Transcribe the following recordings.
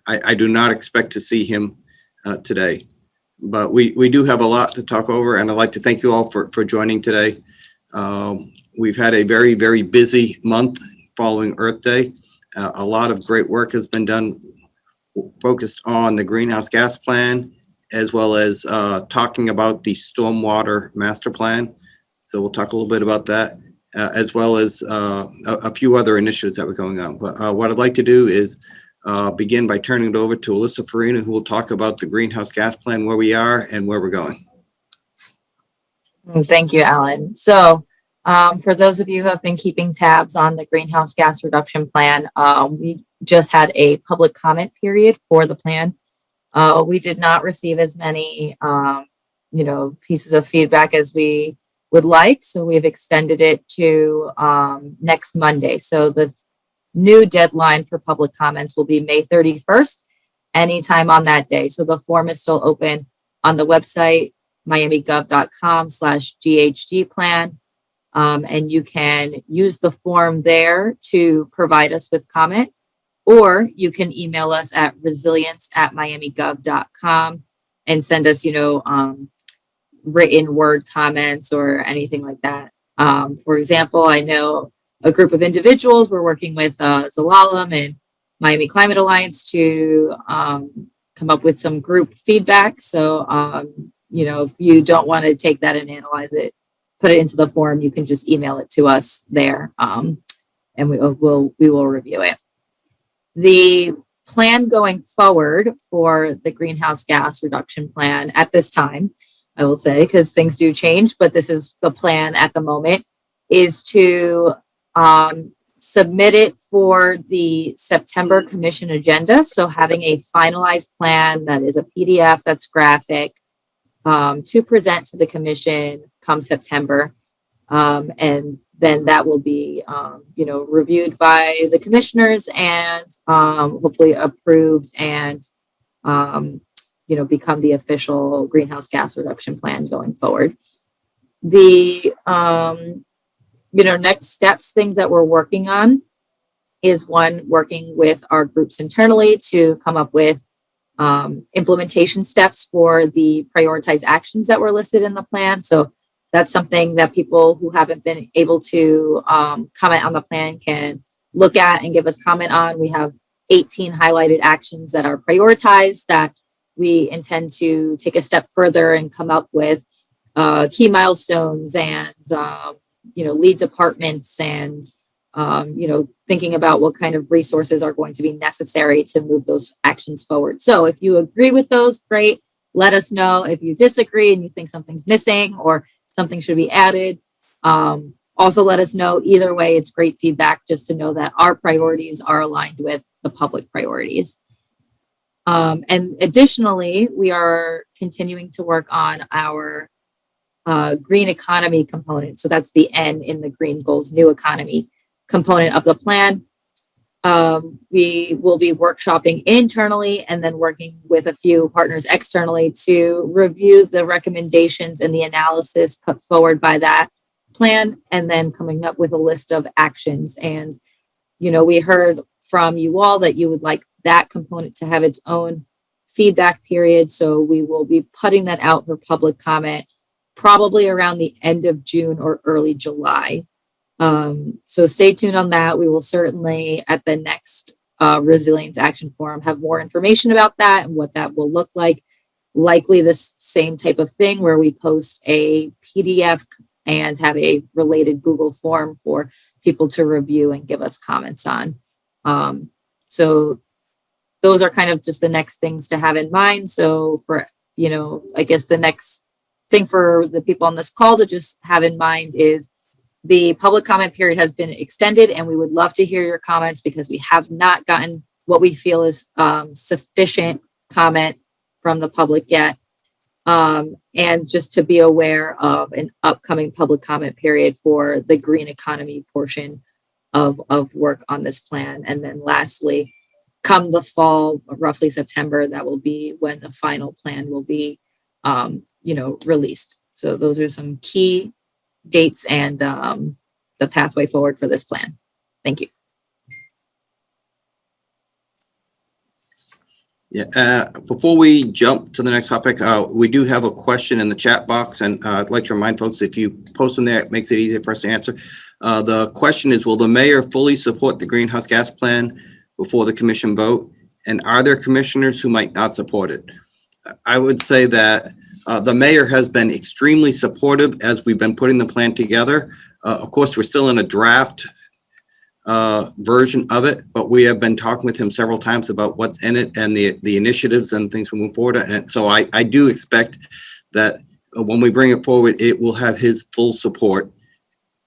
I do not expect to see him today. But we do have a lot to talk over, and I'd like to thank you all for joining today. We've had a very, very busy month following Earth Day. A lot of great work has been done focused on the greenhouse gas plan, as well as talking about the stormwater master plan. So we'll talk a little bit about that, as well as a few other initiatives that were going on. But what I'd like to do is begin by turning it over to Alyssa Farina, who will talk about the greenhouse gas plan, where we are and where we're going. Thank you, Alan. So for those of you who have been keeping tabs on the greenhouse gas reduction plan, we just had a public comment period for the plan. We did not receive as many, pieces of feedback as we would like. So we've extended it to next Monday. So the new deadline for public comments will be May 31st, anytime on that day. So the form is still open on the website, miamigov.com/GHG plan. And you can use the form there to provide us with comment, or you can email us at resilience@miamigov.com and send us, written word comments or anything like that. For example, I know a group of individuals we're working with Zalalem and Miami Climate Alliance to come up with some group feedback. So, if you don't want to take that and analyze it, put it into the form, you can just email it to us there, and we will review it. The plan going forward for the greenhouse gas reduction plan at this time, I will say, because things do change, but this is the plan at the moment, is to submit it for the September commission agenda. So having a finalized plan that is a PDF that's graphic to present to the commission come September. And then that will be, reviewed by the commissioners and hopefully approved and, become the official greenhouse gas reduction plan going forward. The, next steps, things that we're working on is working with our groups internally to come up with implementation steps for the prioritized actions that were listed in the plan. So that's something that people who haven't been able to comment on the plan can look at and give us comment on. We have 18 highlighted actions that are prioritized that we intend to take a step further and come up with key milestones and, lead departments and, thinking about what kind of resources are going to be necessary to move those actions forward. So if you agree with those, great. Let us know. If you disagree and you think something's missing or something should be added, also let us know. Either way, it's great feedback just to know that our priorities are aligned with the public priorities. And additionally, we are continuing to work on our green economy component. So that's the N in the Green Goals New Economy component of the plan. We will be workshopping internally and then working with a few partners externally to review the recommendations and the analysis put forward by that plan, and then coming up with a list of actions. And, we heard from you all that you would like that component to have its own feedback period. So we will be putting that out for public comment probably around the end of June or early July. So stay tuned on that. We will certainly at the next Resilience Action Forum have more information about that and what that will look like. Likely the same type of thing where we post a PDF and have a related Google form for people to review and give us comments on. So those are kind of just the next things to have in mind. So for, I guess the next thing for the people on this call to just have in mind is the public comment period has been extended, and we would love to hear your comments because we have not gotten what we feel is sufficient comment from the public yet. And just to be aware of an upcoming public comment period for the green economy portion of work on this plan. And then lastly, come the fall, roughly September, that will be when the final plan will be, released. So those are some key dates and the pathway forward for this plan. Thank you. Yeah, before we jump to the next topic, we do have a question in the chat box, and I'd like to remind folks, if you post them there, it makes it easier for us to answer. The question is, will the mayor fully support the greenhouse gas plan before the commission vote? And are there commissioners who might not support it? I would say that the mayor has been extremely supportive as we've been putting the plan together. Of course, we're still in a draft version of it, but we have been talking with him several times about what's in it and the initiatives and things we move forward. And so I do expect that when we bring it forward, it will have his full support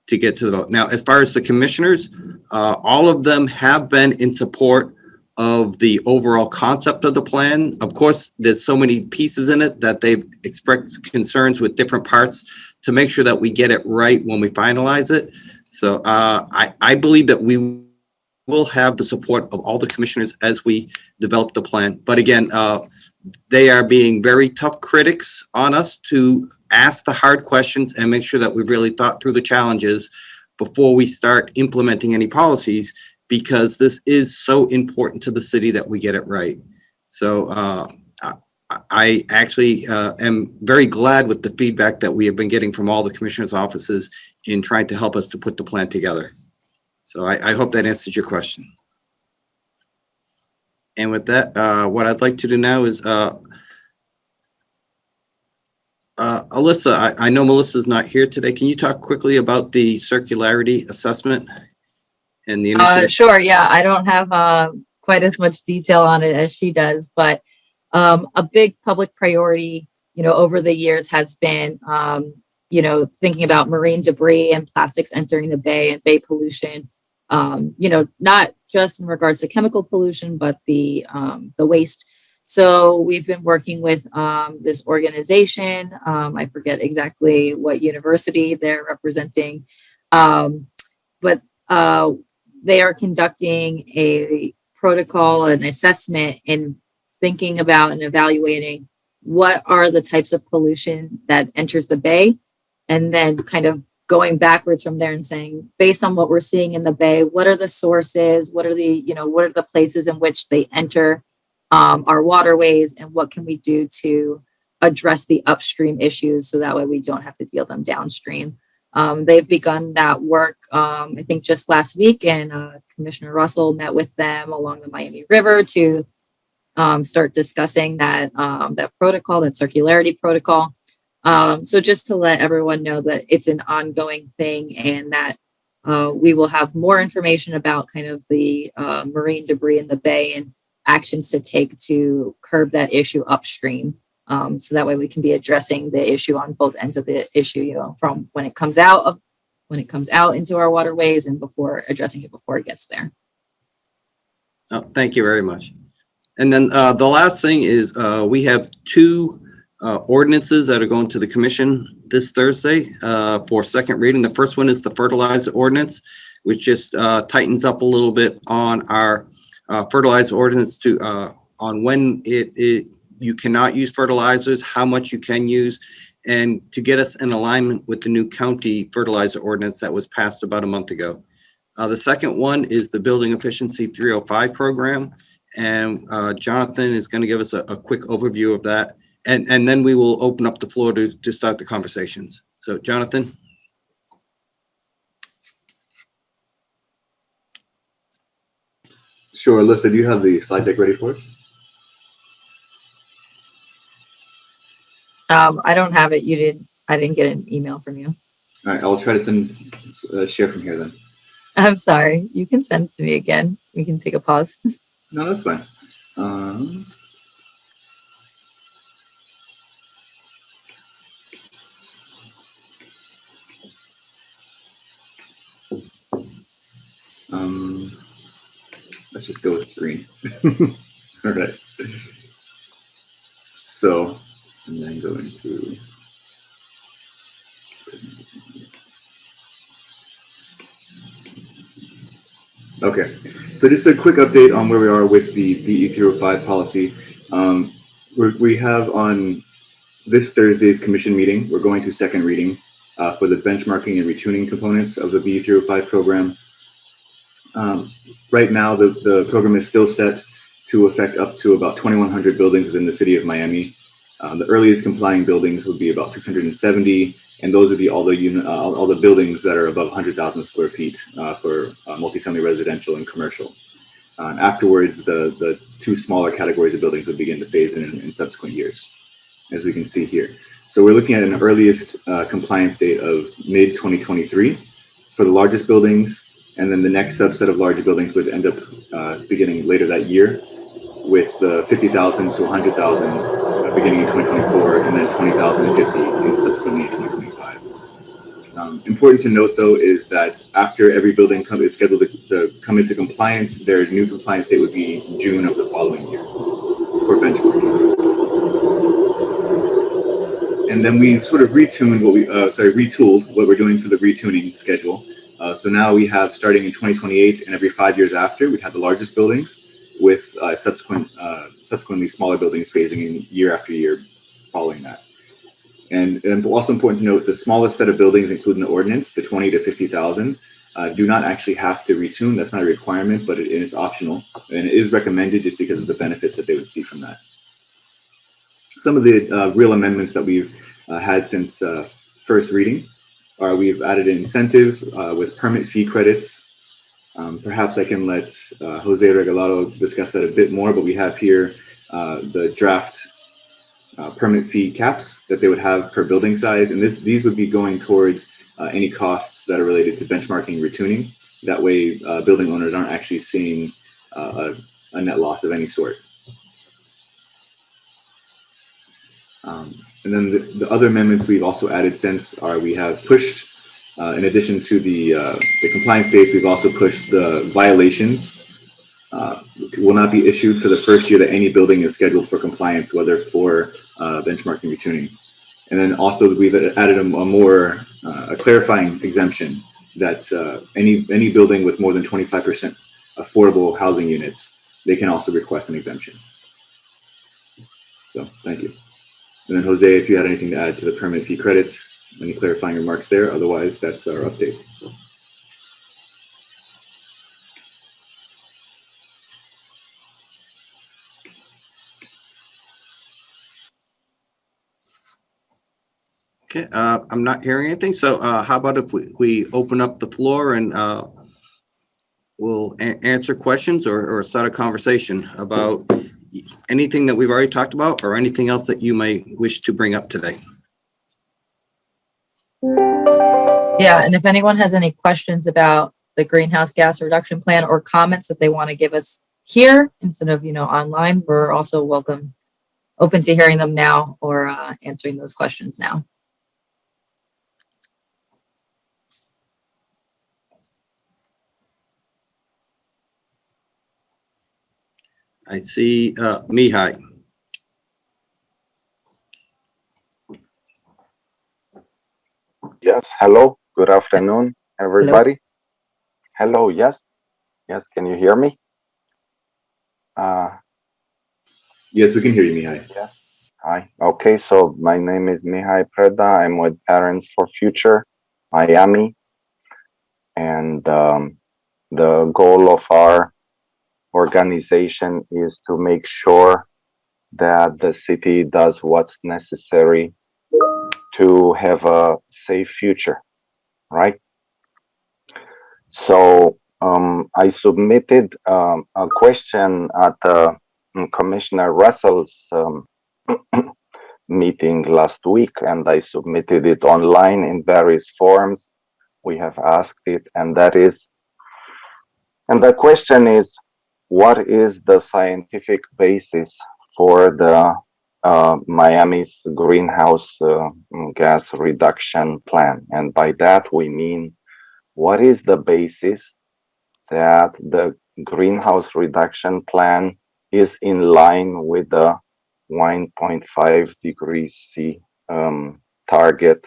to get to the vote. Now, as far as the commissioners, all of them have been in support of the overall concept of the plan. Of course, there's so many pieces in it that they've expressed concerns with different parts to make sure that we get it right when we finalize it. So I believe that we will have the support of all the commissioners as we develop the plan. But again, they are being very tough critics on us to ask the hard questions and make sure that we've really thought through the challenges before we start implementing any policies, because this is so important to the city that we get it right. So I actually am very glad with the feedback that we have been getting from all the commissioners' offices in trying to help us to put the plan together. So I hope that answers your question. And with that, what I'd like to do now is, Alyssa, I know Melissa's not here today. Can you talk quickly about the circularity assessment and the initiative? Sure. Yeah, I don't have quite as much detail on it as she does, but a big public priority, over the years has been, thinking about marine debris and plastics entering the bay and bay pollution. Not just in regards to chemical pollution, but the waste. So we've been working with this organization. I forget exactly what university they're representing, but they are conducting a protocol, an assessment, and thinking about and evaluating what are the types of pollution that enters the bay, and then kind of going backwards from there and saying, based on what we're seeing in the bay, what are the sources, what are the places in which they enter our waterways, and what can we do to address the upstream issues so that way we don't have to deal them downstream. They've begun that work, I think just last week, and Commissioner Russell met with them along the Miami River to start discussing that protocol, that circularity protocol. So just to let everyone know that it's an ongoing thing, and that we will have more information about kind of the marine debris in the bay and actions to take to curb that issue upstream. So that way we can be addressing the issue on both ends of the issue, from when it comes out into our waterways and before addressing it before it gets there. Oh, thank you very much. And then the last thing is we have two ordinances that are going to the commission this Thursday for second reading. The first one is the fertilizer ordinance, which just tightens up a little bit on our fertilizer ordinance on when you cannot use fertilizers, how much you can use, and to get us in alignment with the new county fertilizer ordinance that was passed about a month ago. The second one is the Building Efficiency 305 program, and Jonathan is going to give us a quick overview of that, and then we will open up the floor to start the conversations. So, Jonathan. Sure, Alyssa, do you have the slide deck ready for us? I don't have it. I didn't get an email from you. All right, I will try to share from here then. I'm sorry. You can send it to me again. We can take a pause. No, that's fine. Let's just go with green. All right. So, and then go into. Okay, so just a quick update on where we are with the BE 305 policy. We have on this Thursday's commission meeting, we're going to second reading for the benchmarking and retuning components of the BE 305 program. Right now, the program is still set to affect up to about 2,100 buildings within the city of Miami. The earliest complying buildings would be about 670, and those would be all the buildings that are above 100,000 square feet for multifamily residential and commercial. Afterwards, the two smaller categories of buildings would begin to phase in subsequent years, as we can see here. So we're looking at an earliest compliance date of mid-2023 for the largest buildings, and then the next subset of larger buildings would end up beginning later that year, with 50,000 to 100,000 beginning in 2024, and then 20,000 and 50 in subsequently in 2025. Important to note, though, is that after every building is scheduled to come into compliance, their new compliance date would be June of the following year for benchmarking. And then we sort of retooled what we're doing for the retuning schedule. So now we have, starting in 2028 and every 5 years after, we have the largest buildings, with subsequently smaller buildings phasing in year after year following that. And also important to note, the smallest set of buildings including the ordinance, the 20 to 50,000, do not actually have to retune. That's not a requirement, but it's optional, and it is recommended just because of the benefits that they would see from that. Some of the real amendments that we've had since first reading are, we've added an incentive with permit fee credits. Perhaps I can let Jose Regalado discuss that a bit more, but we have here the draft permit fee caps that they would have per building size, and these would be going towards any costs that are related to benchmarking and retuning. That way, building owners aren't actually seeing a net loss of any sort. And then the other amendments we've also added since are, we have pushed, in addition to the compliance dates, we've also pushed the violations will not be issued for the first year that any building is scheduled for compliance, whether for benchmarking retuning. And then also we've added a clarifying exemption that any building with more than 25% affordable housing units, they can also request an exemption. So thank you. And then Jose, if you had anything to add to the permit fee credits, any clarifying remarks there? Otherwise, that's our update. Okay, I'm not hearing anything. So how about if we open up the floor and we'll answer questions or start a conversation about anything that we've already talked about or anything else that you may wish to bring up today. Yeah, and if anyone has any questions about the greenhouse gas reduction plan or comments that they want to give us here instead of, online, we're also open to hearing them now or answering those questions now. I see Mihai. Yes, hello. Good afternoon, everybody. Hello, yes. Yes, can you hear me? Yes, we can hear you, Mihai. Yeah. Hi. Okay, so my name is Mihai Preda. I'm with Parents for Future, Miami. And the goal of our organization is to make sure that the city does what's necessary to have a safe future, right? So I submitted a question at Commissioner Russell's meeting last week, and I submitted it online in various forms. We have asked it, and the question is, what is the scientific basis for the Miami's greenhouse gas reduction plan? And by that we mean, what is the basis that the greenhouse reduction plan is in line with the 1.5 degrees C target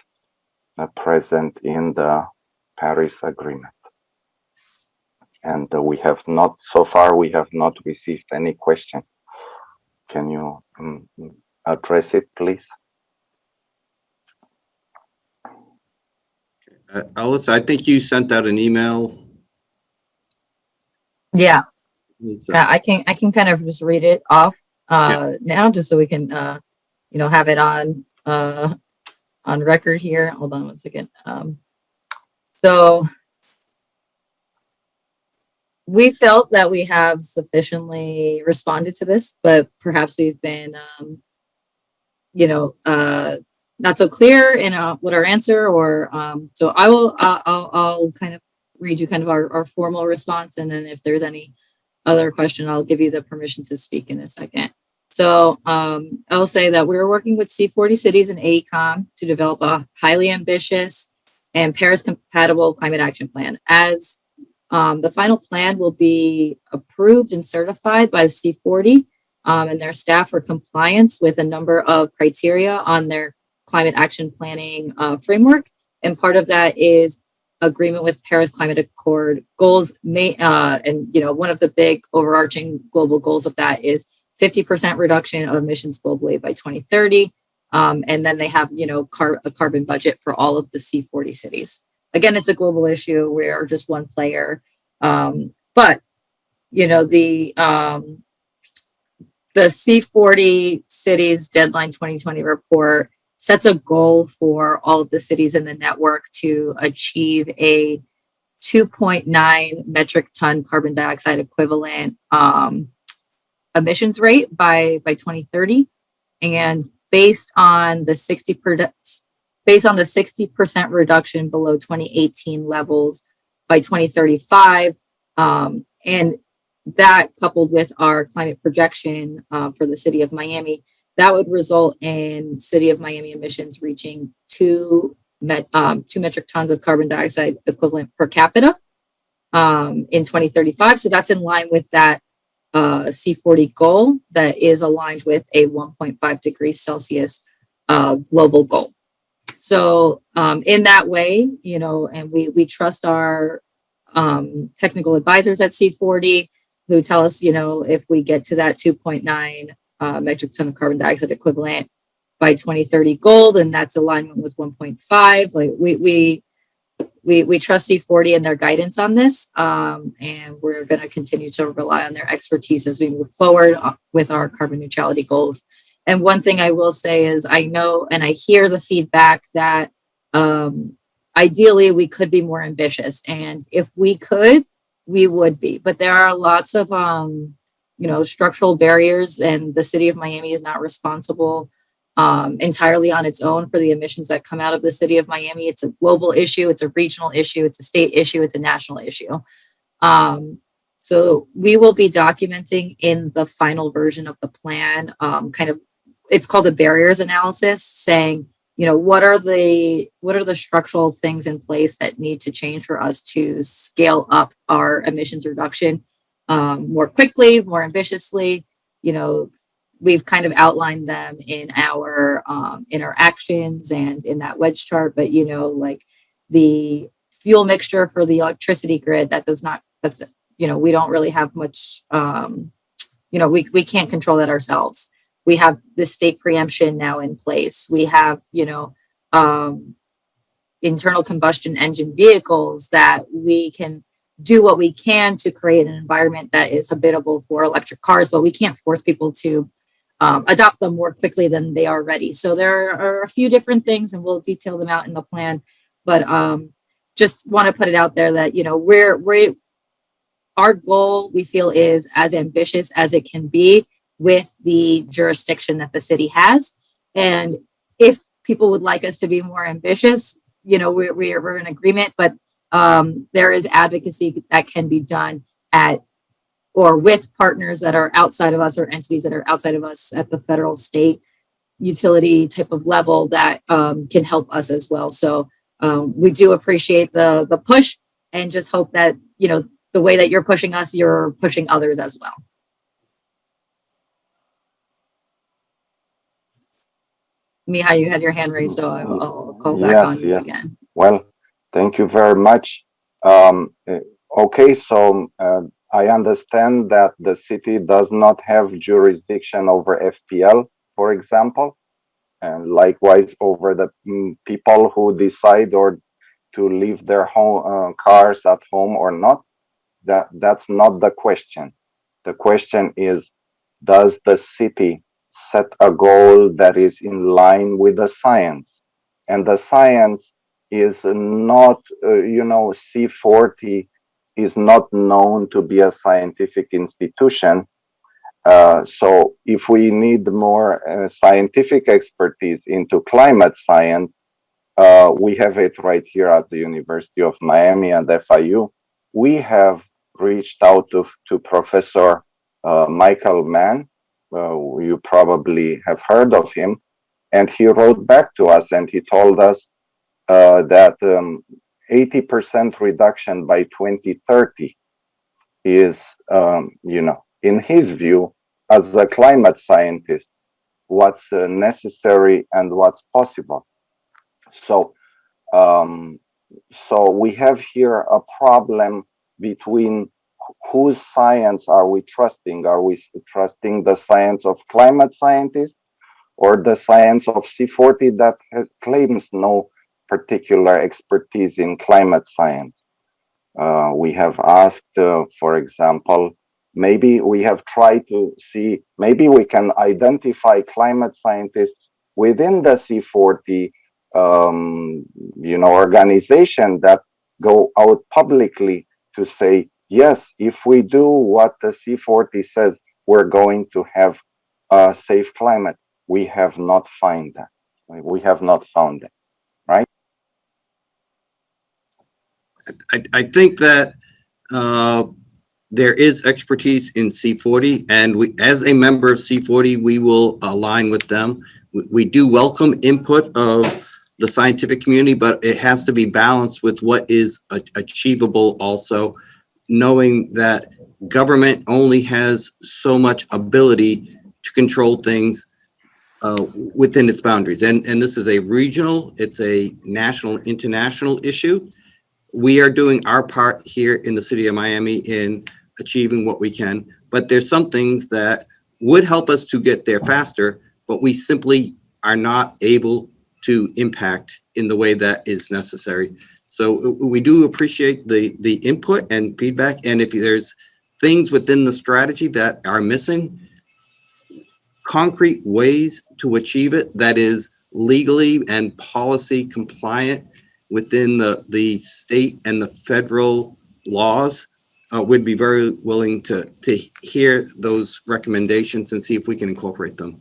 present in the Paris Agreement? And we have not received any question. Can you address it, please? Alyssa, I think you sent out an email. Yeah. Yeah, I can kind of just read it off now, just so we can have it on record here. Hold on one second. So we felt that we have sufficiently responded to this, but perhaps we've been not so clear in what our answer, or so I'll kind of read you kind of our formal response, and then if there's any other question, I'll give you the permission to speak in a second. So I'll say that we're working with C40 cities and AECOM to develop a highly ambitious and Paris compatible climate action plan. As the final plan will be approved and certified by the C40 and their staff for compliance with a number of criteria on their climate action planning framework. And part of that is agreement with Paris Climate Accord goals. And one of the big overarching global goals of that is 50% reduction of emissions globally by 2030. And then they have, a carbon budget for all of the C40 cities. Again, it's a global issue. We're just one player. But the C40 cities deadline 2020 report sets a goal for all of the cities in the network to achieve a 2.9 metric ton carbon dioxide equivalent emissions rate by 2030. And based on the 60% reduction below 2018 levels by 2035, and that coupled with our climate projection for the city of Miami, that would result in city of Miami emissions reaching 2 metric tons of carbon dioxide equivalent per capita in 2035. So that's in line with that C40 goal that is aligned with a 1.5 degrees Celsius global goal. So in that way, and we trust our technical advisors at C40 who tell us, if we get to that 2.9 metric ton of carbon dioxide equivalent by 2030 goal, then that's alignment with 1.5. Like we trust C40 and their guidance on this, and we're going to continue to rely on their expertise as we move forward with our carbon neutrality goals. And one thing I will say is I know and I hear the feedback that ideally we could be more ambitious, and if we could, we would be. But there are lots of structural barriers, and the city of Miami is not responsible entirely on its own for the emissions that come out of the city of Miami. It's a global issue, it's a regional issue, it's a state issue, it's a national issue. So we will be documenting in the final version of the plan, it's called a barriers analysis, saying, what are the structural things in place that need to change for us to scale up our emissions reduction more quickly, more ambitiously. We've kind of outlined them in our actions and in that wedge chart, but like the fuel mixture for the electricity grid, we don't really have much, we can't control that ourselves. We have the state preemption now in place. We have, internal combustion engine vehicles that we can do what we can to create an environment that is habitable for electric cars, but we can't force people to adopt them more quickly than they are ready. So there are a few different things, and we'll detail them out in the plan. But just want to put it out there that our goal, we feel, is as ambitious as it can be with the jurisdiction that the city has. And if people would like us to be more ambitious, we're in agreement. But there is advocacy that can be done at or with partners that are outside of us or entities that are outside of us at the federal, state, utility type of level that can help us as well. So we do appreciate the push, and just hope that, the way that you're pushing us, you're pushing others as well. Mihai, you had your hand raised, so I'll call back on you again. Well, thank you very much. Okay, so I understand that the city does not have jurisdiction over FPL, for example, and likewise over the people who decide or to leave their home cars at home or not. That's not the question. The question is, does the city set a goal that is in line with the science? And the science is not, C40 is not known to be a scientific institution. So if we need more scientific expertise into climate science, we have it right here at the University of Miami and FIU. We have reached out to Professor Michael Mann. You probably have heard of him. And he wrote back to us and he told us that 80% reduction by 2030 is, in his view, as a climate scientist, what's necessary and what's possible. So, so we have here a problem between whose science are we trusting? Are we trusting the science of climate scientists or the science of C40 that claims no particular expertise in climate science? We have asked, for example, maybe we have tried to see, maybe we can identify climate scientists within the C40 organization that go out publicly to say, yes, if we do what the C40 says, we're going to have a safe climate. We have not found that. We have not found it, right? I think that there is expertise in C40, and we, as a member of C40, we will align with them. We do welcome input of the scientific community, but it has to be balanced with what is achievable also, knowing that government only has so much ability to control things within its boundaries. And this is a regional, it's a national, international issue. We are doing our part here in the city of Miami in achieving what we can, but there's some things that would help us to get there faster, but we simply are not able to impact in the way that is necessary. So we do appreciate the input and feedback. And if there's things within the strategy that are missing, concrete ways to achieve it that is legally and policy compliant within the state and the federal laws, would be very willing to hear those recommendations and see if we can incorporate them.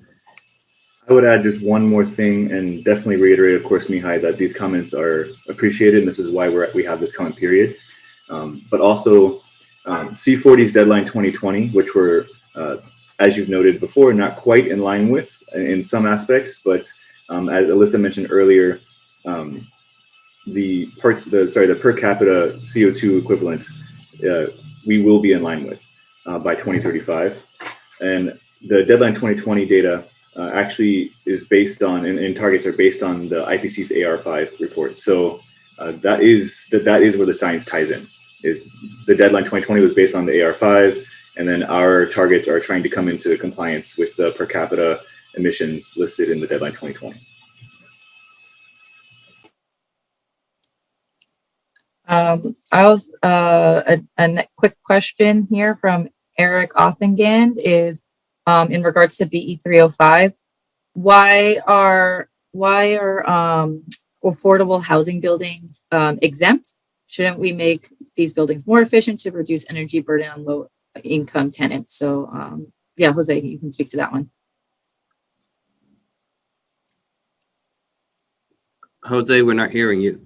I would add just one more thing and definitely reiterate, of course, Mihai, that these comments are appreciated, and this is why we have this comment period. But also C40's deadline 2020, which we're, as you've noted before, not quite in line with in some aspects, but as Alyssa mentioned earlier, the per capita CO2 equivalent, we will be in line with by 2035. And the deadline 2020 data actually is based on, and targets are based on the IPCC's AR5 report. So that is where the science ties in. Is the deadline 2020 was based on the AR5, and then our targets are trying to come into compliance with the per capita emissions listed in the deadline 2020. I was a quick question here from Eric Offengand is in regards to BE 305. Why are affordable housing buildings exempt? Shouldn't we make these buildings more efficient to reduce energy burden on low income tenants? So yeah, Jose, you can speak to that one. Jose, we're not hearing you.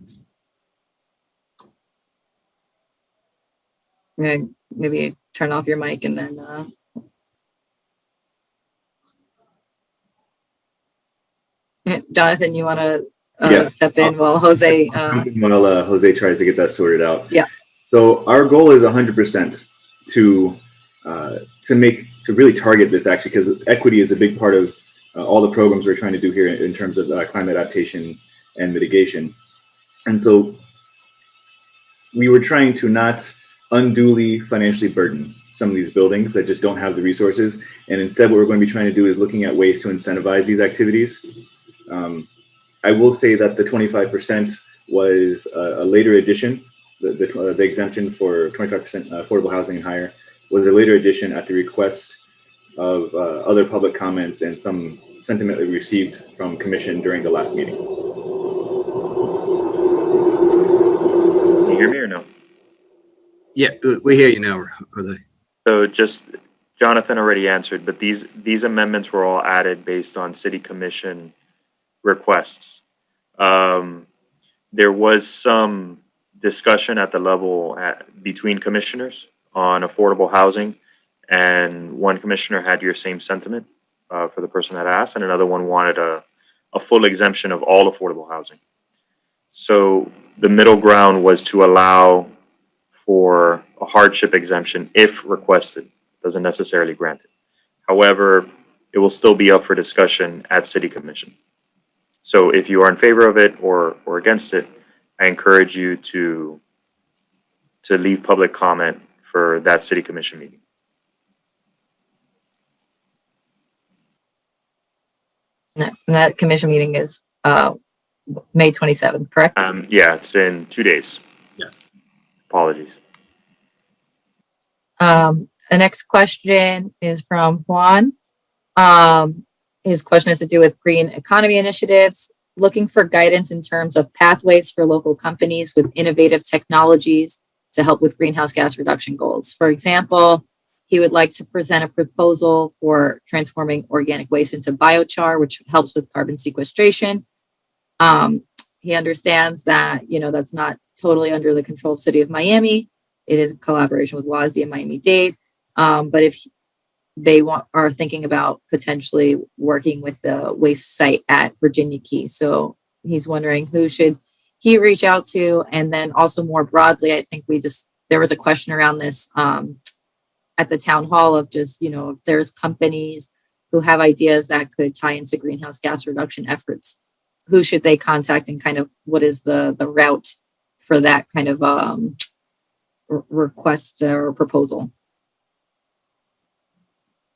Maybe turn off your mic and then Jonathan, you want to step in while Jose while Jose tries to get that sorted out. Yeah. So our goal is 100% to really target this, actually, because equity is a big part of all the programs we're trying to do here in terms of climate adaptation and mitigation. And so we were trying to not unduly financially burden some of these buildings that just don't have the resources. And instead, what we're going to be trying to do is looking at ways to incentivize these activities. I will say that the 25% was a later addition. The exemption for 25% affordable housing and higher was a later addition at the request of other public comments and some sentiment we received from commission during the last meeting. Can you hear me or no? Yeah, we hear you now, Jose. So just, Jonathan already answered, but these amendments were all added based on city commission requests. There was some discussion at the level between commissioners on affordable housing, and one commissioner had your same sentiment for the person that asked, and another one wanted a full exemption of all affordable housing. So the middle ground was to allow for a hardship exemption if requested, doesn't necessarily grant it. However, it will still be up for discussion at City Commission. So if you are in favor of it or against it, I encourage you to leave public comment for that City Commission meeting. And that commission meeting is May 27th, correct? Yeah, it's in 2 days. Yes. Apologies. The next question is from Juan. His question has to do with green economy initiatives, looking for guidance in terms of pathways for local companies with innovative technologies to help with greenhouse gas reduction goals. For example, he would like to present a proposal for transforming organic waste into biochar, which helps with carbon sequestration. He understands that, that's not totally under the control of City of Miami. It is a collaboration with WASD and Miami-Dade. But if they are thinking about potentially working with the waste site at Virginia Key. So he's wondering who should he reach out to? And then also more broadly, I think there was a question around this at the town hall of just, if there's companies who have ideas that could tie into greenhouse gas reduction efforts, who should they contact and kind of what is the route for that kind of request or proposal?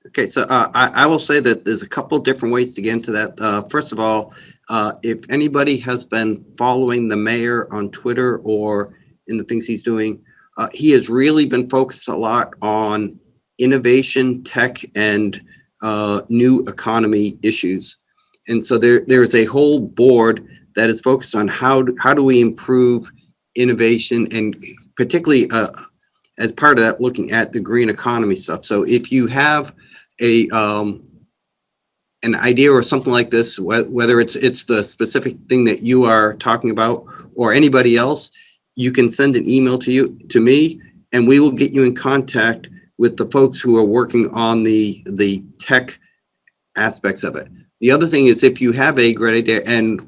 Okay, so I will say that there's a couple different ways to get into that. First of all, if anybody has been following the mayor on Twitter or in the things he's doing, he has really been focused a lot on innovation, tech, and new economy issues. And so there's a whole board that is focused on how do we improve innovation, and particularly as part of that, looking at the green economy stuff. So if you have an idea or something like this, whether it's the specific thing that you are talking about or anybody else, you can send an email to me, and we will get you in contact with the folks who are working on the tech aspects of it. The other thing is, if you have a great idea, and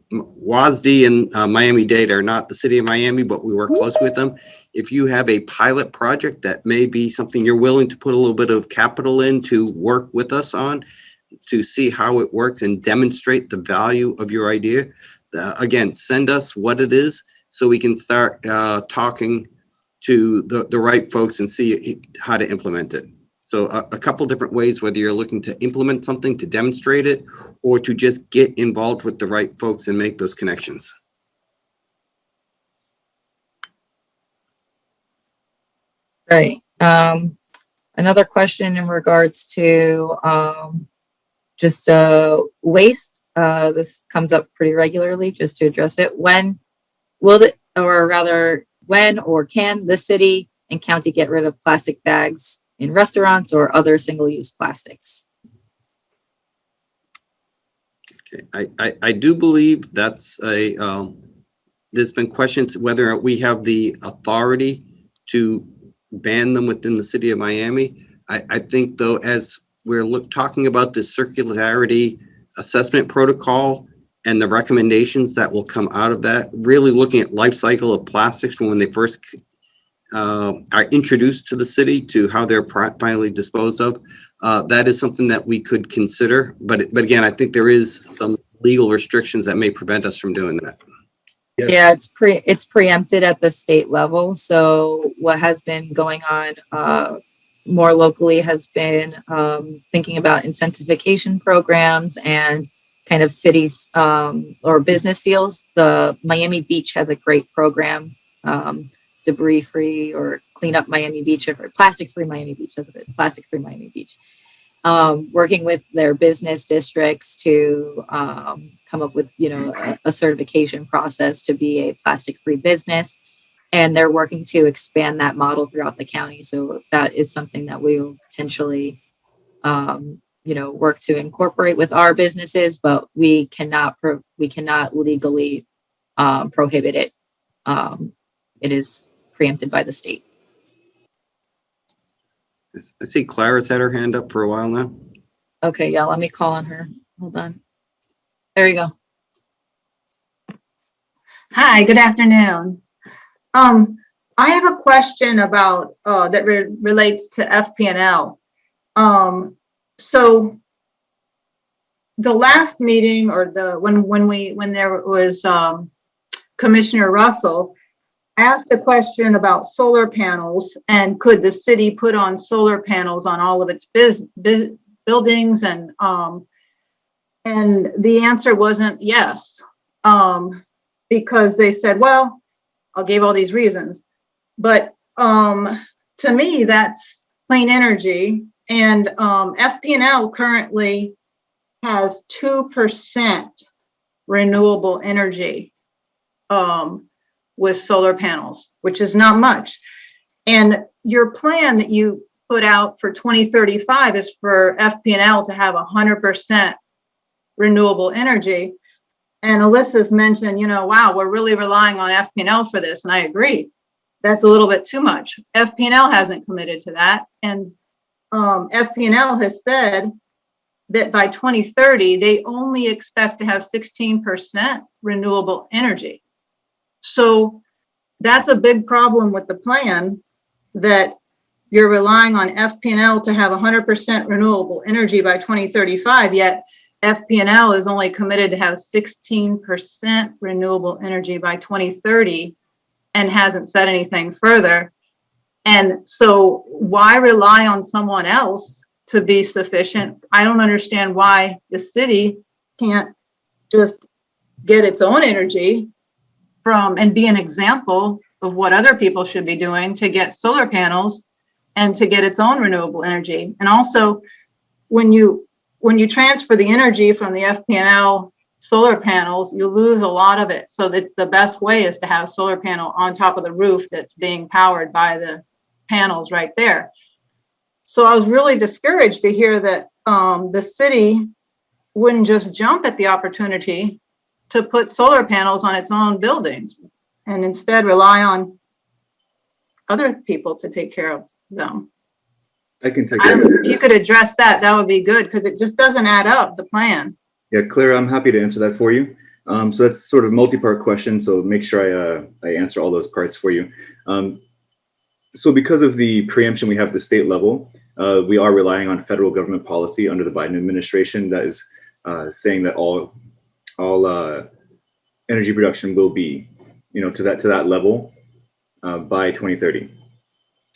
WASD and Miami-Dade are not the City of Miami, but we work closely with them. If you have a pilot project that may be something you're willing to put a little bit of capital in to work with us on, to see how it works and demonstrate the value of your idea, again, send us what it is so we can start talking to the right folks and see how to implement it. So a couple different ways, whether you're looking to implement something to demonstrate it or to just get involved with the right folks and make those connections. Right. Another question in regards to just waste. This comes up pretty regularly, just to address it. When or can the city and county get rid of plastic bags in restaurants or other single-use plastics? Okay, I do believe that's there's been questions whether we have the authority to ban them within the City of Miami. I think, though, as we're talking about the circularity assessment protocol and the recommendations that will come out of that, really looking at life cycle of plastics from when they first are introduced to the city to how they're finally disposed of, that is something that we could consider. But again, I think there is some legal restrictions that may prevent us from doing that. Yes. Yeah, it's preempted at the state level. So what has been going on more locally has been thinking about incentivization programs and kind of cities or business seals. The Miami Beach has a great program. It's debris free or clean up Miami Beach, or plastic free Miami Beach. That's what it is, plastic free Miami Beach. Working with their business districts to come up with, a certification process to be a plastic free business. And they're working to expand that model throughout the county. So that is something that we will potentially, work to incorporate with our businesses, but we cannot legally prohibit it. It is preempted by the state. I see Clara's had her hand up for a while now. Okay, yeah, let me call on her. Hold on. There you go. Hi, good afternoon. I have a question about that relates to FP&L. So the last meeting, or when there was Commissioner Russell asked a question about solar panels, and could the city put on solar panels on all of its buildings, and the answer wasn't yes, because they said, well, I gave all these reasons, but to me that's clean energy, and FP&L currently has 2% renewable energy with solar panels, which is not much. And your plan that you put out for 2035 is for FP&L to have 100% renewable energy. And Alyssa's mentioned, wow, we're really relying on FP&L for this. And I agree, that's a little bit too much. FP&L hasn't committed to that. And FP&L has said that by 2030, they only expect to have 16% renewable energy. So that's a big problem with the plan, that you're relying on FP&L to have 100% renewable energy by 2035, yet FP&L is only committed to have 16% renewable energy by 2030 and hasn't said anything further. And so why rely on someone else to be sufficient? I don't understand why the city can't just get its own energy from and be an example of what other people should be doing to get solar panels and to get its own renewable energy. And also, when you transfer the energy from the FP&L solar panels, you lose a lot of it. So that the best way is to have solar panel on top of the roof that's being powered by the panels right there. So I was really discouraged to hear that the city wouldn't just jump at the opportunity to put solar panels on its own buildings and instead rely on other people to take care of them. I can take If you could address that, that would be good, because it just doesn't add up, the plan. Yeah, Clara, I'm happy to answer that for you. So that's sort of a multi-part question, so make sure I answer all those parts for you. So because of the preemption we have at the state level, we are relying on federal government policy under the Biden administration that is saying that all energy production will be, to that level by 2030.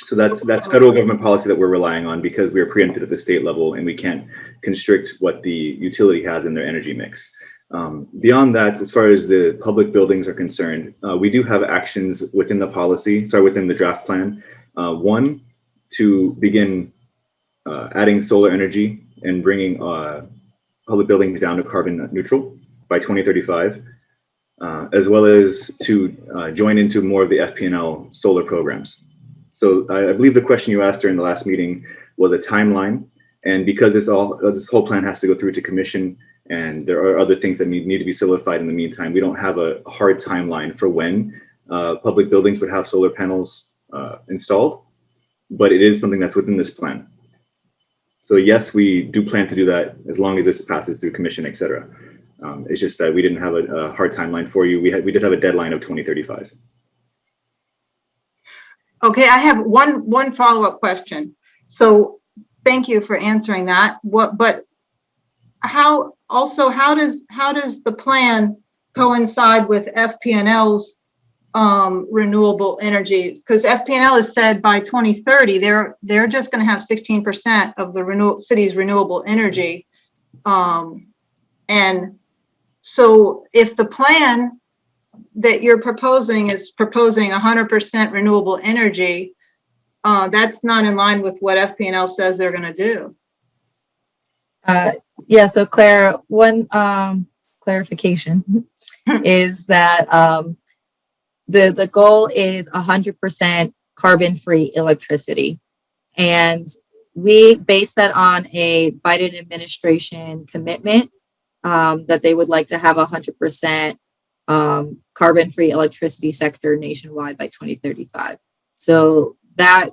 So that's federal government policy that we're relying on, because we are preempted at the state level and we can't constrict what the utility has in their energy mix. Beyond that, as far as the public buildings are concerned, we do have actions within the within the draft plan. One, to begin adding solar energy and bringing public buildings down to carbon neutral by 2035, as well as to join into more of the FP&L solar programs. So I believe the question you asked during the last meeting was a timeline, and because this whole plan has to go through to commission, and there are other things that need to be solidified in the meantime, we don't have a hard timeline for when public buildings would have solar panels installed, but it is something that's within this plan. So yes, we do plan to do that as long as this passes through commission, et cetera. It's just that we didn't have a hard timeline for you. We did have a deadline of 2035. Okay, I have one follow-up question. So thank you for answering that. But how does the plan coincide with FP&L's renewable energy? Because FP&L has said by 2030 they're just going to have 16% of the city's renewable energy, and so if the plan that you're proposing is proposing 100% renewable energy. That's not in line with what FPNL says they're going to do. Yeah, so Claire, one clarification is that the goal is 100% carbon-free electricity. And we base that on a Biden administration commitment that they would like to have 100% carbon-free electricity sector nationwide by 2035. So that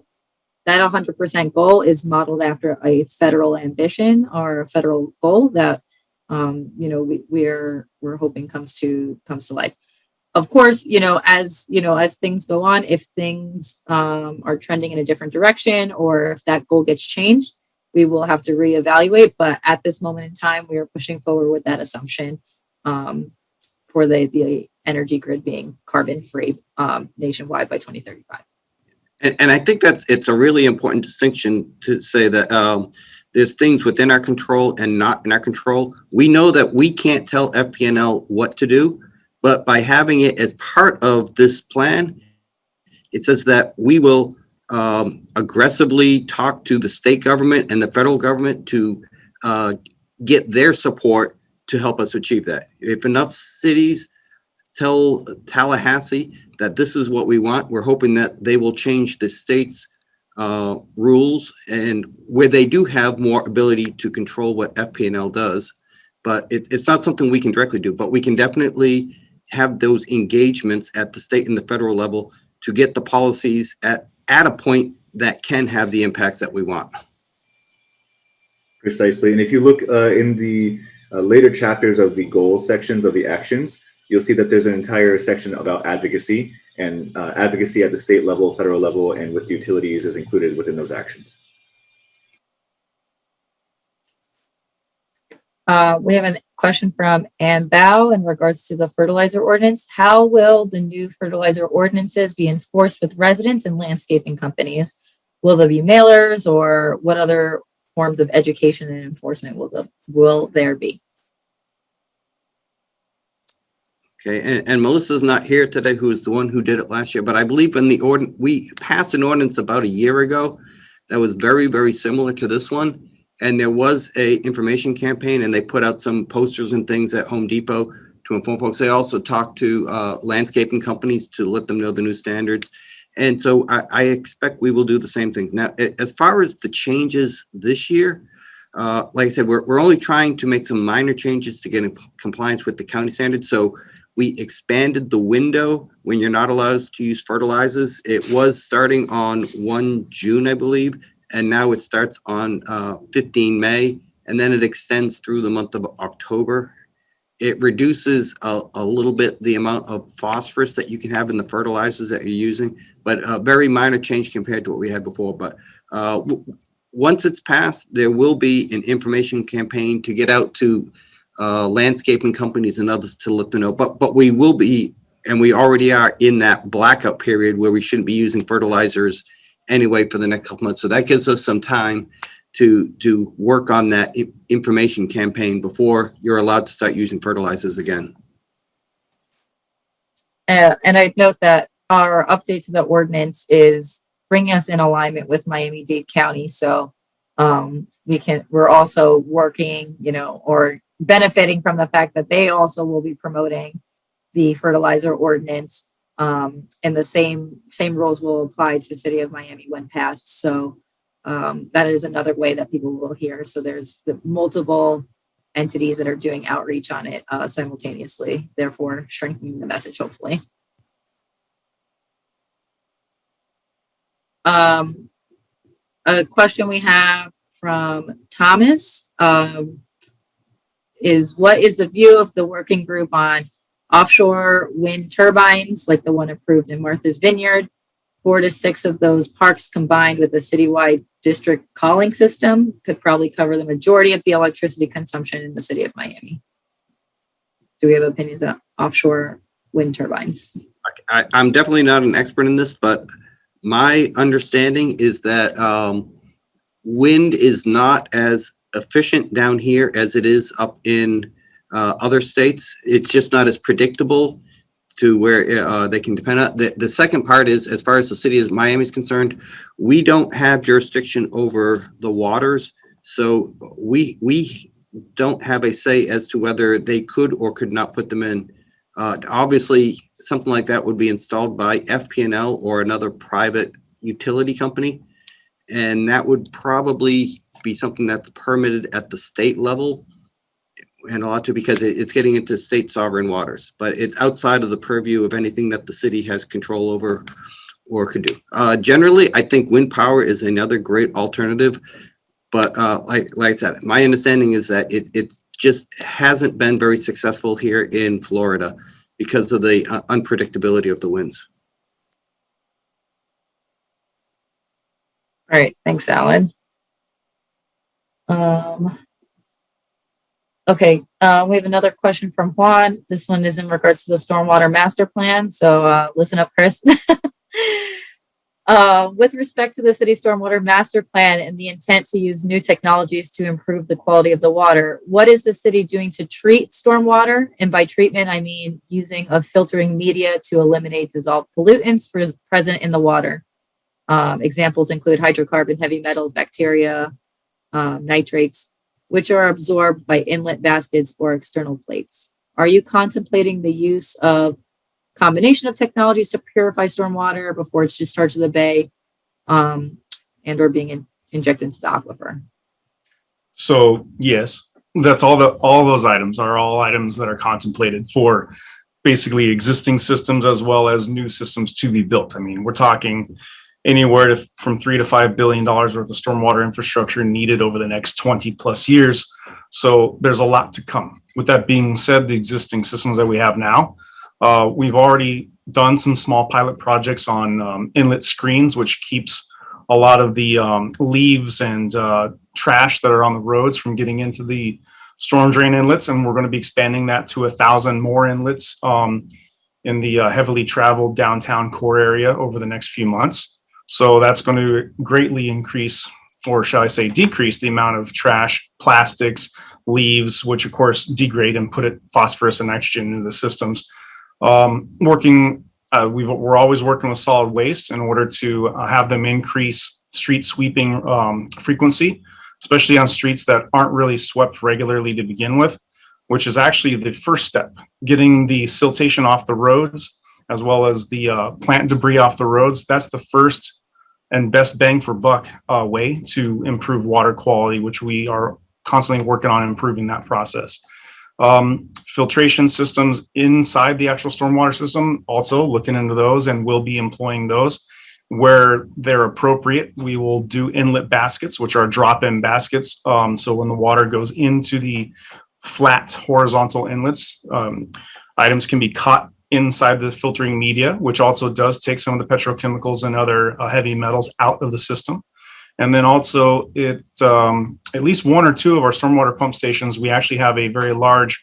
100% goal is modeled after a federal ambition or a federal goal that we're hoping comes to life. Of course, as things go on, if things are trending in a different direction or if that goal gets changed, we will have to reevaluate. But at this moment in time, we are pushing forward with that assumption for the energy grid being carbon free nationwide by 2035. And I think it's a really important distinction to say that there's things within our control and not in our control. We know that we can't tell FPNL what to do, but by having it as part of this plan, it says that we will aggressively talk to the state government and the federal government to get their support to help us achieve that. If enough cities tell Tallahassee that this is what we want, we're hoping that they will change the state's rules and where they do have more ability to control what FPNL does. But it's not something we can directly do, but we can definitely have those engagements at the state and the federal level to get the policies at a point that can have the impacts that we want. Precisely. And if you look in the later chapters of the goals sections of the actions, you'll see that there's an entire section about advocacy, and advocacy at the state level, federal level, and with utilities is included within those actions. We have a question from Ann Bao in regards to the fertilizer ordinance. How will the new fertilizer ordinances be enforced with residents and landscaping companies? Will there be mailers, or what other forms of education and enforcement will there be? Okay, and Melissa's not here today, who is the one who did it last year, but I believe in the we passed an ordinance about a year ago that was very, very similar to this one. And there was a information campaign, and they put out some posters and things at Home Depot to inform folks. They also talked to landscaping companies to let them know the new standards. And so I expect we will do the same things. Now, as far as the changes this year, like I said, we're only trying to make some minor changes to get in compliance with the county standards. So we expanded the window when you're not allowed to use fertilizers. It was starting on 1 June, I believe. And now it starts on 15 May, and then it extends through the month of October. It reduces a little bit the amount of phosphorus that you can have in the fertilizers that you're using, but a very minor change compared to what we had before. But once it's passed, there will be an information campaign to get out to landscaping companies and others to let them know. But we will be, and we already are in that blackout period where we shouldn't be using fertilizers anyway for the next couple months. So that gives us some time to work on that information campaign before you're allowed to start using fertilizers again. And I'd note that our update to the ordinance is bringing us in alignment with Miami-Dade County. So we're also working, or benefiting from the fact that they also will be promoting the fertilizer ordinance. And the same rules will apply to the city of Miami when passed. So that is another way that people will hear. So there's the multiple entities that are doing outreach on it simultaneously, therefore strengthening the message, hopefully. A question we have from Thomas is, what is the view of the working group on offshore wind turbines, like the one approved in Martha's Vineyard? 4 to 6 of those parks combined with a citywide district calling system could probably cover the majority of the electricity consumption in the city of Miami. Do we have opinions on offshore wind turbines? I'm definitely not an expert in this, but my understanding is that wind is not as efficient down here as it is up in other states. It's just not as predictable to where they can depend on. The second part is, as far as the city of Miami is concerned, we don't have jurisdiction over the waters. So we don't have a say as to whether they could or could not put them in. Obviously, something like that would be installed by FP&L or another private utility company. And that would probably be something that's permitted at the state level, and a lot to, because it's getting into state sovereign waters, but it's outside of the purview of anything that the city has control over or could do. Generally, I think wind power is another great alternative, but like I said, my understanding is that it just hasn't been very successful here in Florida because of the unpredictability of the winds. All right, thanks, Alan. Okay, we have another question from Juan. This one is in regards to the stormwater master plan. So listen up, Chris. With respect to the city stormwater master plan and the intent to use new technologies to improve the quality of the water, what is the city doing to treat stormwater? And by treatment, I mean using a filtering media to eliminate dissolved pollutants present in the water. Examples include hydrocarbon, heavy metals, bacteria, nitrates, which are absorbed by inlet baskets or external plates. Are you contemplating the use of combination of technologies to purify stormwater before it's discharged to the bay, and or being injected into the aquifer? So yes, that's all those items are all items that are contemplated for basically existing systems as well as new systems to be built. I mean, we're talking anywhere from $3 to $5 billion worth of stormwater infrastructure needed over the next 20 plus years. So there's a lot to come. With that being said, the existing systems that we have now, we've already done some small pilot projects on inlet screens, which keeps a lot of the leaves and trash that are on the roads from getting into the storm drain inlets. And we're going to be expanding that to 1,000 more inlets in the heavily traveled downtown core area over the next few months. So that's going to greatly increase, or shall I say decrease, the amount of trash, plastics, leaves, which of course degrade and put phosphorus and nitrogen into the systems. We're always working with solid waste in order to have them increase street sweeping frequency, especially on streets that aren't really swept regularly to begin with, which is actually the first step. Getting the siltation off the roads, as well as the plant debris off the roads, that's the first and best bang for buck way to improve water quality, which we are constantly working on improving that process. Filtration systems inside the actual stormwater system, also looking into those, and we'll be employing those where they're appropriate. We will do inlet baskets, which are drop-in baskets. So when the water goes into the flat horizontal inlets, items can be caught inside the filtering media, which also does take some of the petrochemicals and other heavy metals out of the system. And then also at least one or two of our stormwater pump stations, we actually have a very large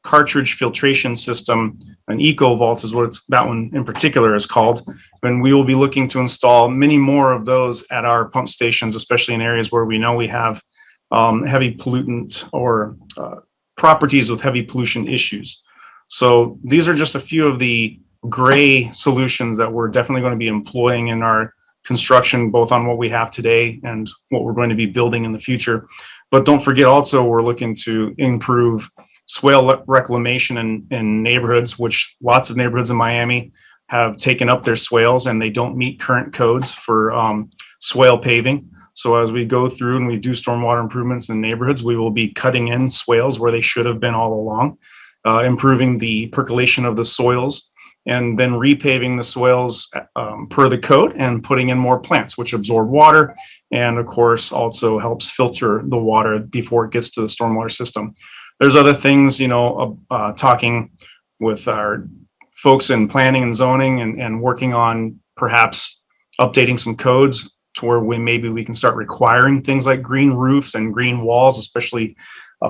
cartridge filtration system. An EcoVault is what that one in particular is called. And we will be looking to install many more of those at our pump stations, especially in areas where we know we have heavy pollutant or properties with heavy pollution issues. So these are just a few of the gray solutions that we're definitely going to be employing in our construction, both on what we have today and what we're going to be building in the future. But don't forget also, we're looking to improve swale reclamation in neighborhoods, which lots of neighborhoods in Miami have taken up their swales and they don't meet current codes for swale paving. So as we go through and we do stormwater improvements in neighborhoods, we will be cutting in swales where they should have been all along, improving the percolation of the soils, and then repaving the soils per the code and putting in more plants, which absorb water and of course also helps filter the water before it gets to the stormwater system. There's other things, talking with our folks in planning and zoning and working on perhaps updating some codes to where we can start requiring things like green roofs and green walls, especially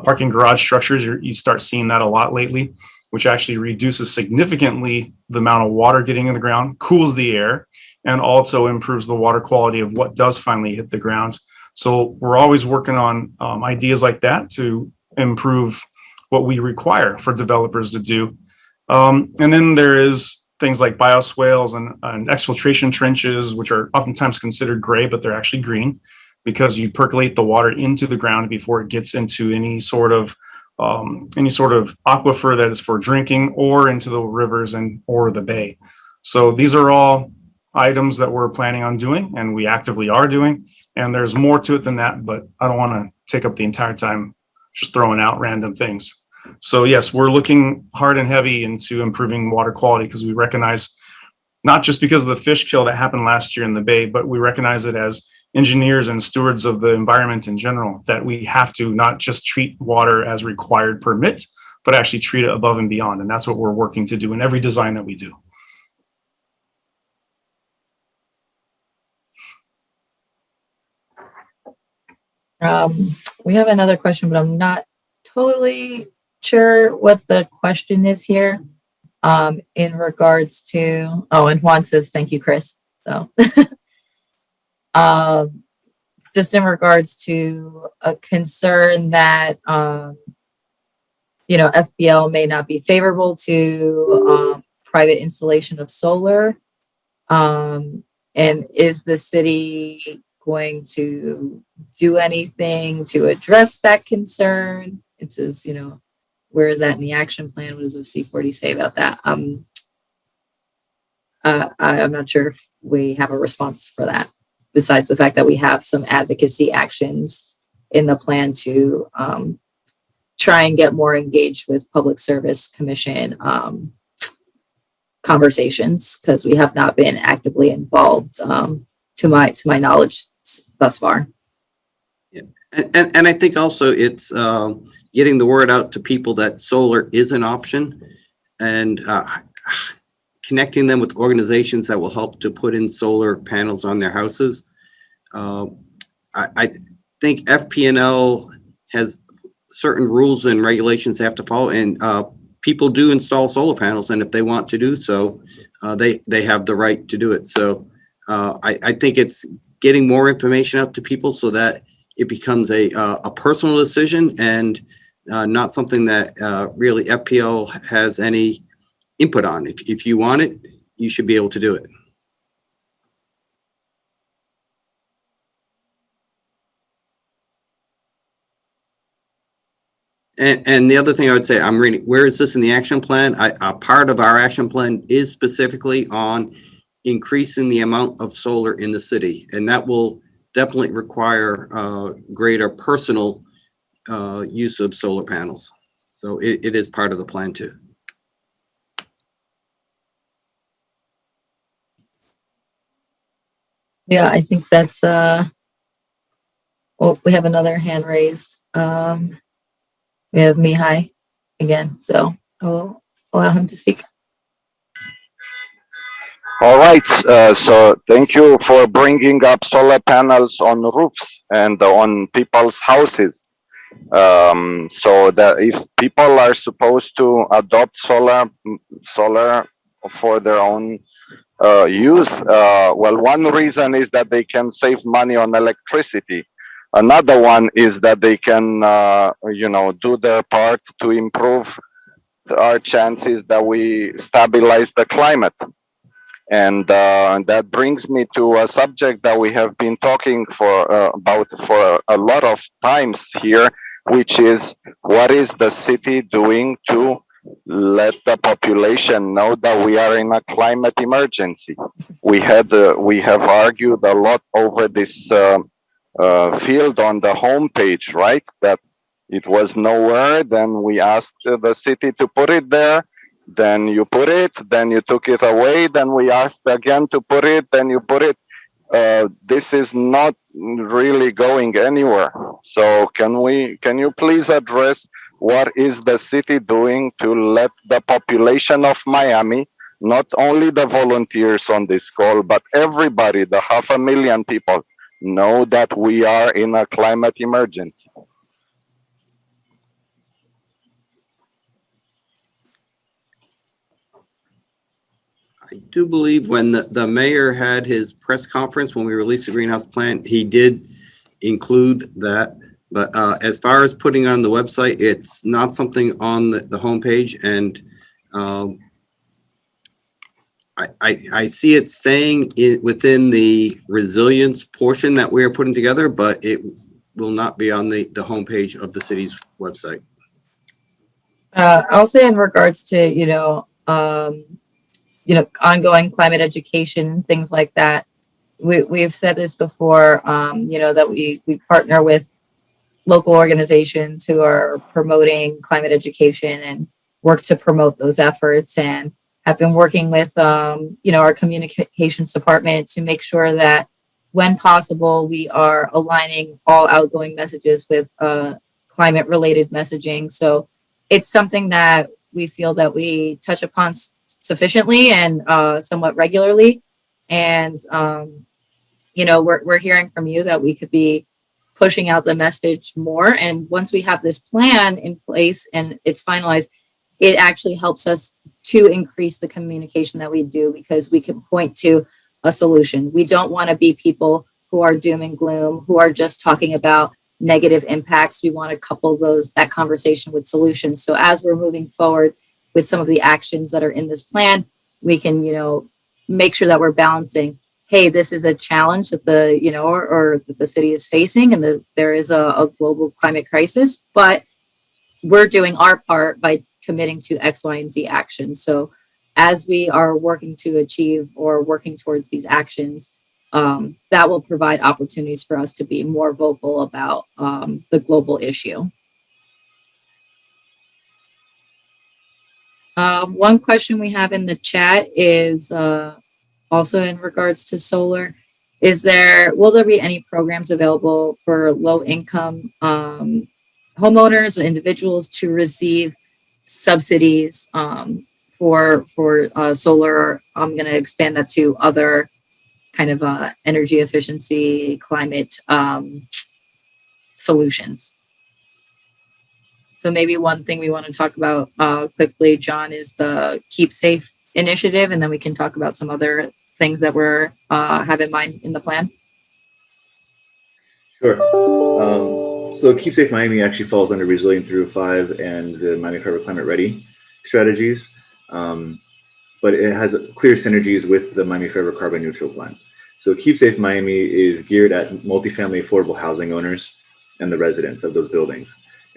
parking garage structures. You start seeing that a lot lately, which actually reduces significantly the amount of water getting in the ground, cools the air, and also improves the water quality of what does finally hit the ground. So we're always working on ideas like that to improve what we require for developers to do. And then there is things like bioswales and exfiltration trenches, which are oftentimes considered gray, but they're actually green because you percolate the water into the ground before it gets into any sort of aquifer that is for drinking or into the rivers or the bay. So these are all items that we're planning on doing and we actively are doing. And there's more to it than that, but I don't want to take up the entire time just throwing out random things. So yes, we're looking hard and heavy into improving water quality because we recognize, not just because of the fish kill that happened last year in the bay, but we recognize it as engineers and stewards of the environment in general, that we have to not just treat water as required permit, but actually treat it above and beyond. And that's what we're working to do in every design that we do. We have another question, but I'm not totally sure what the question is here. In regards to, and Juan says, thank you, Chris. So, just in regards to a concern that, FPL may not be favorable to private installation of solar. And is the city going to do anything to address that concern? It says, where is that in the action plan? What does the C40 say about that? I'm not sure if we have a response for that, besides the fact that we have some advocacy actions in the plan to try and get more engaged with Public Service Commission conversations, because we have not been actively involved to my knowledge thus far. Yeah. And I think also it's getting the word out to people that solar is an option, and connecting them with organizations that will help to put in solar panels on their houses. I think FP&L has certain rules and regulations they have to follow, and people do install solar panels, and if they want to do so, they have the right to do it. So I think it's getting more information out to people so that it becomes a personal decision and not something that really FPL has any input on. If you want it, you should be able to do it. And the other thing I would say, I'm reading, where is this in the action plan? A part of our action plan is specifically on increasing the amount of solar in the city, and that will definitely require greater personal use of solar panels. So it is part of the plan too. Yeah, I think that's, we have another hand raised. We have Mihai again, so I'll allow him to speak. All right, so thank you for bringing up solar panels on roofs and on people's houses. So that if people are supposed to adopt solar for their own use, well, one reason is that they can save money on electricity. Another one is that they can, do their part to improve our chances that we stabilize the climate. And that brings me to a subject that we have been talking about for a lot of times here, which is what is the city doing to let the population know that we are in a climate emergency. We have argued a lot over this field on the homepage, right? That it was nowhere. Then we asked the city to put it there. Then you put it. Then you took it away. Then we asked again to put it. Then you put it. This is not really going anywhere. So can you please address what is the city doing to let the population of Miami, not only the volunteers on this call, but everybody, the 500,000 people, know that we are in a climate emergency? I do believe when the mayor had his press conference, when we released the greenhouse plan, he did include that. But as far as putting on the website, it's not something on the homepage. And Um, I see it staying within the resilience portion that we are putting together, but it will not be on the homepage of the city's website. I'll say in regards to, ongoing climate education, things like that. We've said this before, that we partner with local organizations who are promoting climate education and work to promote those efforts, and have been working with, our communications department to make sure that when possible, we are aligning all outgoing messages with climate related messaging. So it's something that we feel that we touch upon sufficiently and somewhat regularly. And, we're hearing from you that we could be pushing out the message more. And once we have this plan in place and it's finalized, it actually helps us to increase the communication that we do, because we can point to a solution. We don't want to be people who are doom and gloom, who are just talking about negative impacts. We want to couple that conversation with solutions. So as we're moving forward with some of the actions that are in this plan, we can, make sure that we're balancing, hey, this is a challenge that or that the city is facing, and there is a global climate crisis, but we're doing our part by committing to X, Y, and Z actions. So as we are working to achieve or working towards these actions, that will provide opportunities for us to be more vocal about the global issue. One question we have in the chat is also in regards to solar. Will there be any programs available for low income homeowners or individuals to receive subsidies for solar? I'm going to expand that to other kind of energy efficiency, climate solutions. So maybe one thing we want to talk about quickly, John, is the KeepSafe initiative, and then we can talk about some other things that we're have in mind in the plan. Sure. So KeepSafe Miami actually falls under Resilient 305 and the Miami Forever Climate Ready strategies, but it has clear synergies with the Miami Forever Carbon Neutral plan. So KeepSafe Miami is geared at multifamily affordable housing owners and the residents of those buildings.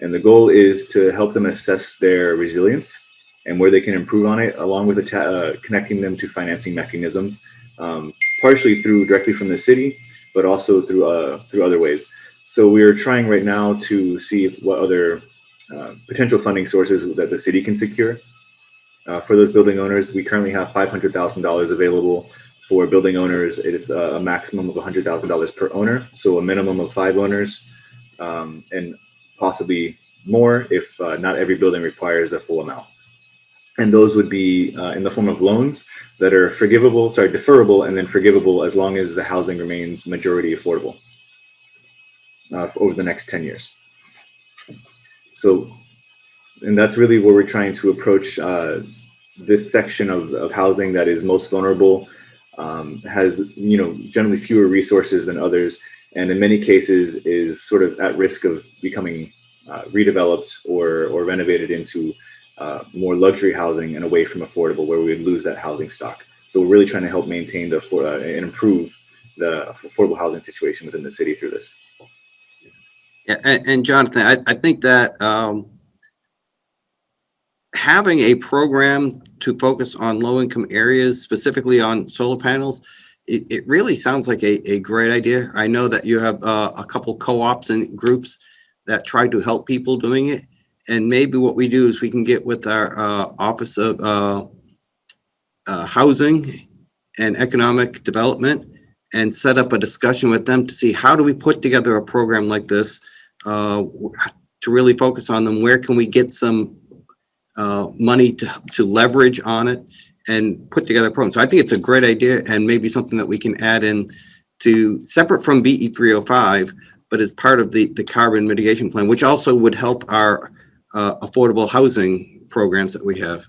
And the goal is to help them assess their resilience and where they can improve on it, along with connecting them to financing mechanisms, partially directly from the city, but also through other ways. So we are trying right now to see what other potential funding sources that the city can secure for those building owners. We currently have $500,000 available for building owners. It's a maximum of $100,000 per owner, so a minimum of 5 owners, and possibly more if not every building requires the full amount. And those would be in the form of loans that are deferrable and then forgivable as long as the housing remains majority affordable over the next 10 years. So, and that's really where we're trying to approach this section of housing that is most vulnerable, has generally fewer resources than others, and in many cases is sort of at risk of becoming redeveloped or renovated into more luxury housing and away from affordable, where we would lose that housing stock. So we're really trying to help maintain and improve the affordable housing situation within the city through this. Yeah, and Jonathan, I think that having a program to focus on low-income areas, specifically on solar panels, it really sounds like a great idea. I know that you have a couple co-ops and groups that try to help people doing it. And maybe what we do is we can get with our Office of Housing and Economic Development and set up a discussion with them to see how do we put together a program like this to really focus on them. Where can we get some money to leverage on it and put together a program? So I think it's a great idea, and maybe something that we can add in to separate from BE 305, but as part of the carbon mitigation plan, which also would help our affordable housing programs that we have.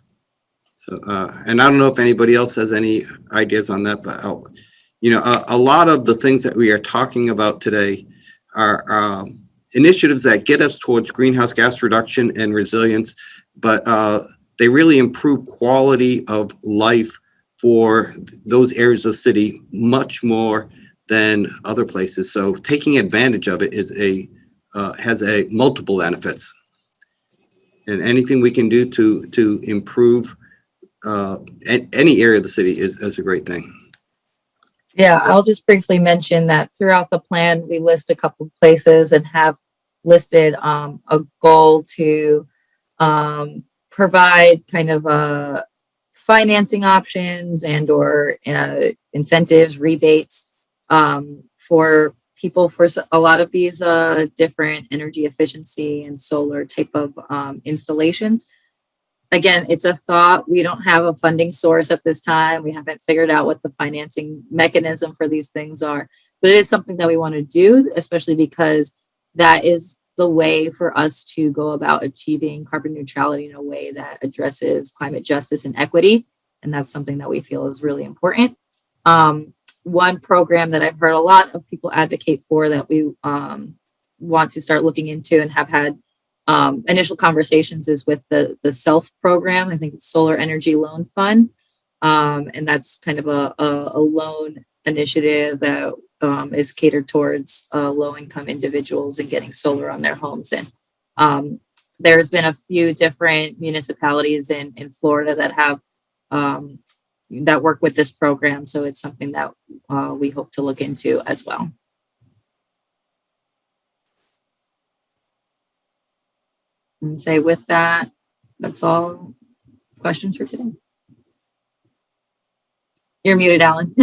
So, and I don't know if anybody else has any ideas on that, but a lot of the things that we are talking about today are initiatives that get us towards greenhouse gas reduction and resilience, but they really improve quality of life for those areas of the city much more than other places. So taking advantage of it is has a multiple benefits. And anything we can do to improve any area of the city is a great thing. Yeah, I'll just briefly mention that throughout the plan, we list a couple of places and have listed a goal to provide kind of financing options and or incentives, rebates for people for a lot of these different energy efficiency and solar type of installations. Again, it's a thought. We don't have a funding source at this time. We haven't figured out what the financing mechanism for these things are, but it is something that we want to do, especially because that is the way for us to go about achieving carbon neutrality in a way that addresses climate justice and equity. And that's something that we feel is really important. One program that I've heard a lot of people advocate for that we want to start looking into and have had initial conversations is with the SELF program. I think it's Solar Energy Loan Fund. And that's kind of a loan initiative that is catered towards low-income individuals and getting solar on their homes. And there's been a few different municipalities in Florida that have that work with this program. So it's something that we hope to look into as well. And say with that, that's all questions for today. You're muted, Alan.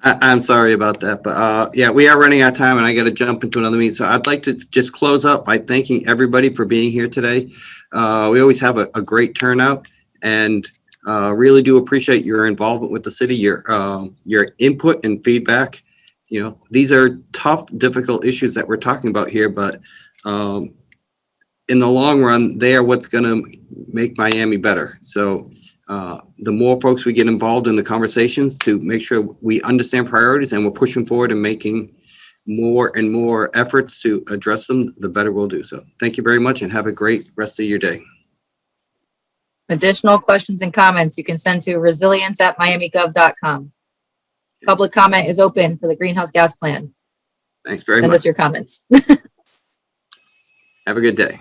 I'm sorry about that, but yeah, we are running out of time and I got to jump into another meeting. So I'd like to just close up by thanking everybody for being here today. We always have a great turnout and really do appreciate your involvement with the city, your input and feedback. You know, these are tough, difficult issues that we're talking about here, but in the long run, they are what's going to make Miami better. So the more folks we get involved in the conversations to make sure we understand priorities and we're pushing forward and making more and more efforts to address them, the better we'll do. So thank you very much and have a great rest of your day. Additional questions and comments you can send to resilience@miamigov.com. Public comment is open for the greenhouse gas plan. Thanks very Send much. us your comments. Have a good day.